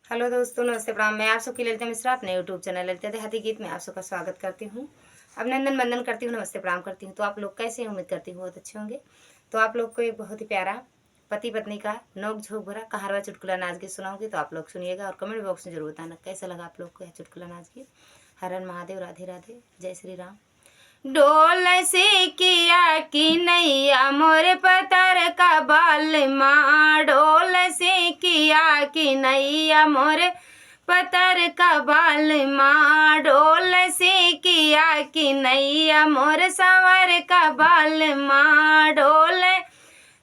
Hello दोस्तों, नमस्ते प्रणाम। मैं आप सबकी ललिता मिश्रा अपने यूट्यूब चैनल ललिता देहाती गीत में आप सबका स्वागत करती हूँ। अभिनंदन वंदन करती हूँ, नमस्ते प्रणाम करती हूँ। तो आप लोग कैसे हैं? उम्मीद करती हूँ बहुत अच्छे होंगे। तो आप लोग को एक बहुत ही प्यारा पति पत्नी का नोक झोंक भरा कहारवा चुटकुला नाच गीत सुनाऊंगी। तो आप लोग सुनिएगा और कमेंट बॉक्स में जरूर बताना कैसा लगा आप लोग को यह चुटकुला नाच गीत। हर हर महादेव, राधे राधे, जय श्री राम। डोल से किया कि नैया मोर पतर का बाल माँ, डोल से किया कि नैया मोर पतर का बाल माँ, डोल से किया कि नैया मोर संवर का बाल माँ, डोल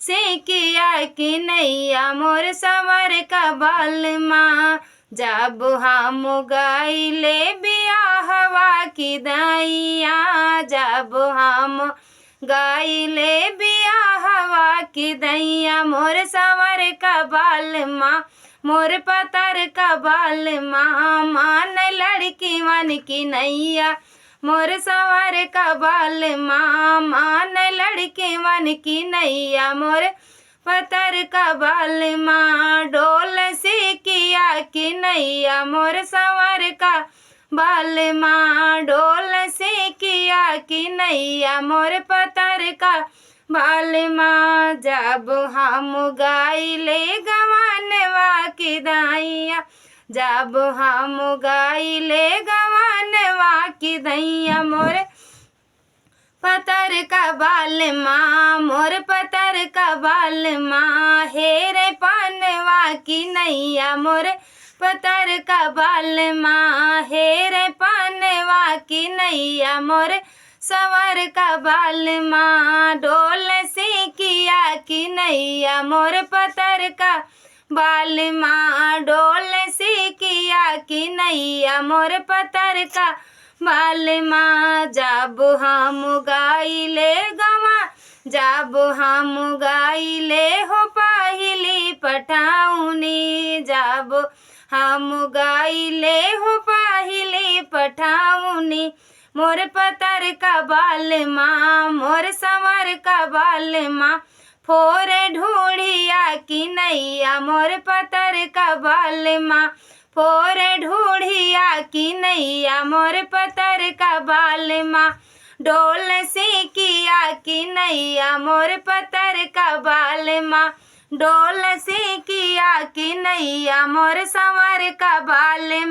से किया कि नैया मोर संवर का बाल माँ। जब हम गाइले बियाहवा की दैया, जब हम गाइले बियाहवा की दैया, मोर संवर का बाल माँ, मोर पतर का बाल माँ, मान लड़की मन की नैया, मोर संवर का बाल माँ, मान लड़की मन की नैया, मोर पतर का बाल माँ, डोल से किया कि नैया मोर संवर का बाल माँ, डोल से किया कि नैया मोर पतर का बाल माँ। जब हम गाइले गवानवा की दैया, जब हम गाइले गवानवा की दैया, मोर पतर का बाल माँ, मोर पतर का बाल माँ, हेरे पानवा की नैया, मोर पतर का बाल माँ, हेरे पानवा की नैया, मोर संवर का बाल माँ, डोल से किया कि नैया मोर पतर का बाल माँ, डोल से किया कि नैया मोर पतर का बाल माँ। जब हम गाइले गवा, जब हम गाइले हो पाहिली पठाउनी, जब हम गाइले हो पाहिली पठाउनी, मोर पतर का बाल माँ, मोर संवर का बाल माँ, फोरे ढूढ़िया की नैया मोर पतर का बाल माँ, फोरे ढूढ़िया की नैया मोर पतर का बाल माँ, डोल से किया कि नैया मोर पतर का बाल माँ, डोल से किया कि नैया मोर संवर का बाल माँ।